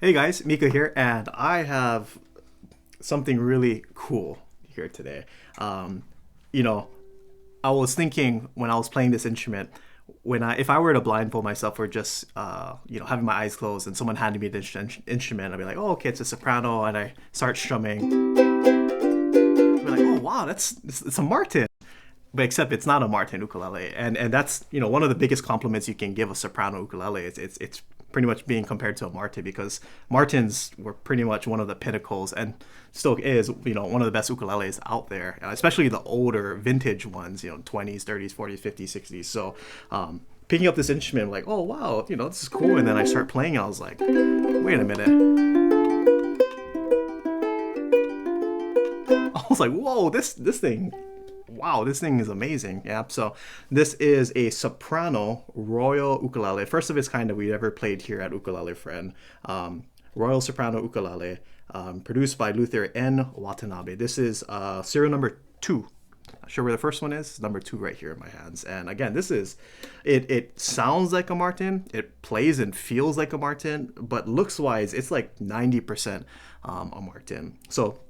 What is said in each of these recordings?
Hey guys, Mika here, and I have something really cool here today. Um, you know, I was thinking when I was playing this instrument, if I were to blindfold myself or just having my eyes closed and someone handed me this instrument, I'd be like, oh, okay, it's a soprano, and I start strumming. I'd be like, oh wow, it's a Martin, but except it's not a Martin ukulele, and that's one of the biggest compliments you can give a soprano ukulele. It's pretty much being compared to a Martin because Martins were pretty much one of the pinnacles and still is one of the best ukuleles out there, especially the older vintage ones, 20s, 30s, 40s, 50s, 60s. So picking up this instrument, I'm like, oh wow, this is cool, and then I start playing, and I was like, wait a minute. I was like, whoa, this thing, wow, this thing is amazing. Yeah, so this is a soprano royal ukulele, first of its kind that we ever played here at Ukulele Friend. Royal soprano ukulele, produced by Luthier N. Watanabe. This is serial number 2. Not sure where the first one is. It's number 2 right here in my hands. And again, this is it sounds like a Martin. It plays and feels like a Martin, but looks wise, it's like 90% a Martin. So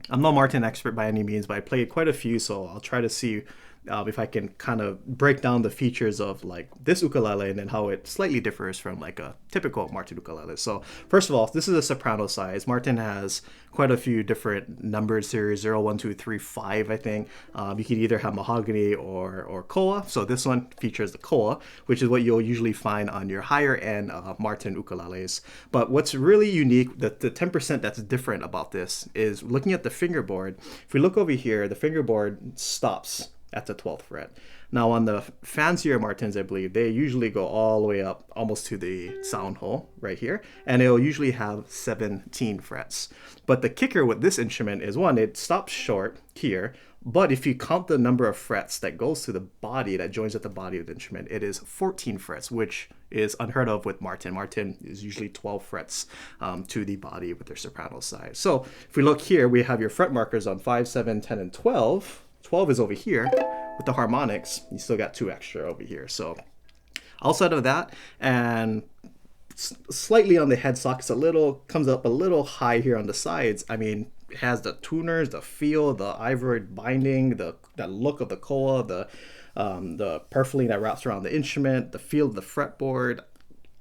I'm no Martin expert by any means, but I played quite a few, so I'll try to see if I can kind of break down the features of like this ukulele and then how it slightly differs from like a typical Martin ukulele. So first of all, this is a soprano size. Martin has quite a few different numbered series, 0, 1, 2, 3, 5, I think. You could either have mahogany or koa. So this one features the koa, which is what you'll usually find on your higher end Martin ukuleles. But what's really unique, the 10% that's different about this is looking at the fingerboard. If we look over here, the fingerboard stops at the 12th fret. Now on the fancier Martins, I believe, they usually go all the way up almost to the sound hole right here, and it'll usually have 17 frets. But the kicker with this instrument is, one, it stops short here, but if you count the number of frets that goes to the body, that joins at the body of the instrument, it is 14 frets, which is unheard of with Martin. Martin is usually 12 frets to the body with their soprano side. So if we look here, we have your fret markers on 5, 7, 10, and 12. 12 is over here with the harmonics. You still got 2 extra over here. So outside of that, and slightly on the headstock, comes up a little high here on the sides. I mean, it has the tuners, the feel, the ivory binding, that look of the koa, the purfling that wraps around the instrument, the feel of the fretboard.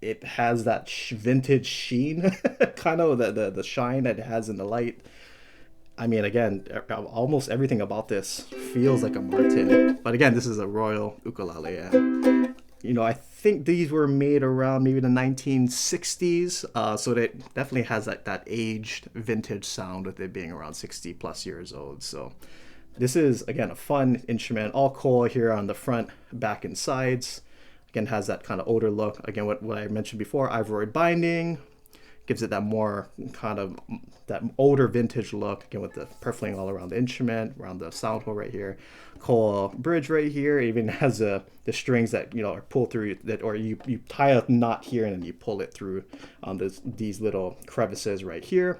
It has that vintage sheen, kind of the shine that it has in the light. I mean, again, almost everything about this feels like a Martin. But again, this is a royal ukulele. And, I think these were made around maybe the 1960s. So that definitely has that aged vintage sound with it being around 60 plus years old. So this is, again, a fun instrument. All koa here on the front, back, and sides. Again, has that kind of older look. Again, what I mentioned before, ivory binding. Gives it that more kind of that older vintage look, again with the purfling all around the instrument, around the sound hole right here. Koa bridge right here. It even has the strings that are pulled through that, or you tie a knot here and then you pull it through on these little crevices right here.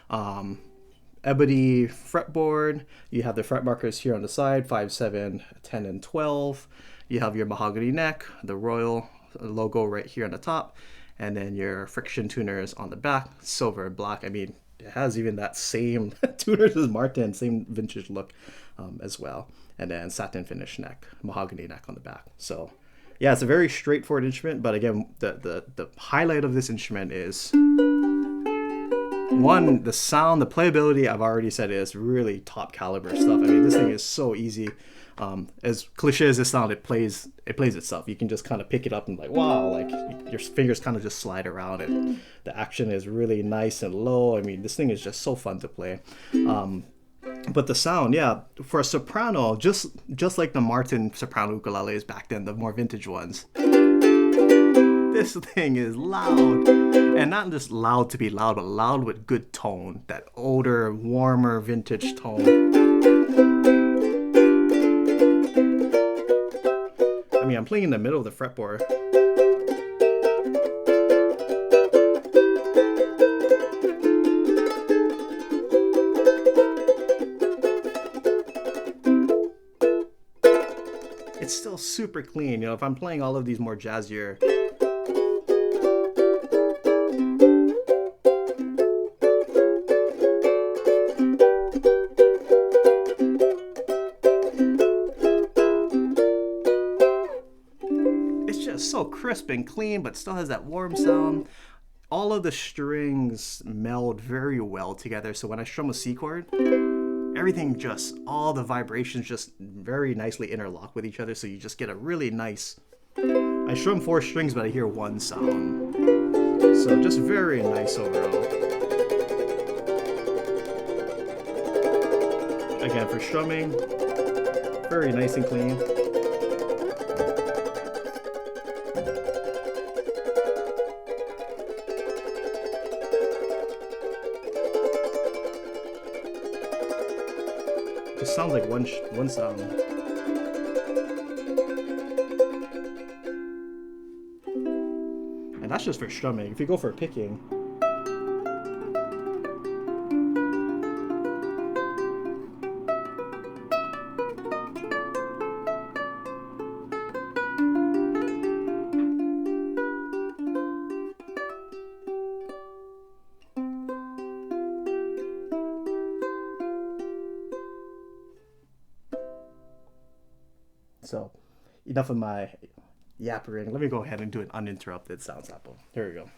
Ebony fretboard. You have the fret markers here on the side, 5, 7, 10, and 12. You have your mahogany neck, the royal logo right here on the top. And then your friction tuners on the back, silver and black. I mean, it has even that same tuners as Martin, same vintage look as well. And then satin finish neck, mahogany neck on the back. So yeah, it's a very straightforward instrument. But again, the highlight of this instrument is, one, the sound, the playability. I've already said is really top caliber stuff. I mean, this thing is so easy. As cliche as this sound, it plays itself. You can just kind of pick it up and like, wow, like your fingers kind of just slide around it. The action is really nice and low. I mean, this thing is just so fun to play. But the sound, yeah, for a soprano, just like the Martin soprano ukuleles back then, the more vintage ones, this thing is loud. And not just loud to be loud, but loud with good tone. That older, warmer, vintage tone. I mean, I'm playing in the middle of the fretboard. It's still super clean. If I'm playing all of these more jazzier just so crisp and clean, but still has that warm sound. All of the strings meld very well together. So when I strum a C chord, everything just, all the vibrations just very nicely interlock with each other. So you just get a really nice, I strum 4 strings, but I hear one sound. So just very nice overall. Again, for strumming, very nice and clean. Just sounds like one sound. And that's just for strumming. If you go for picking, so enough of my yappering. Let me go ahead and do an uninterrupted sound sample. Here we go.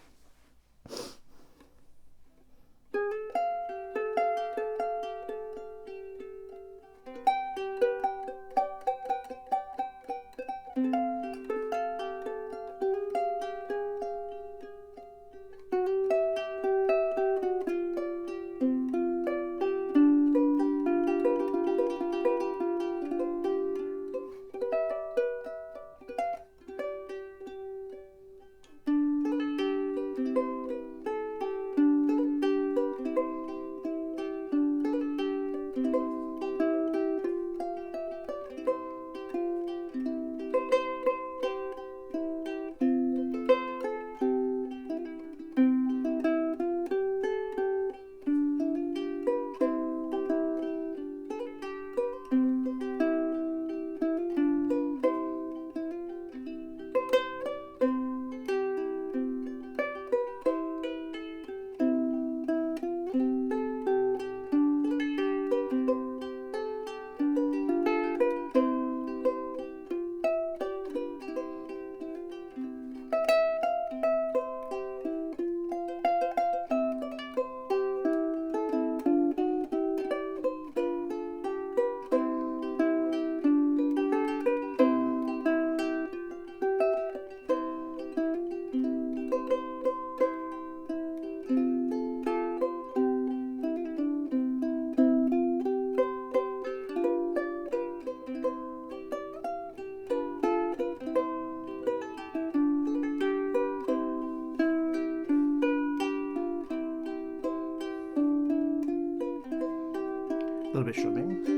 A little bit strumming.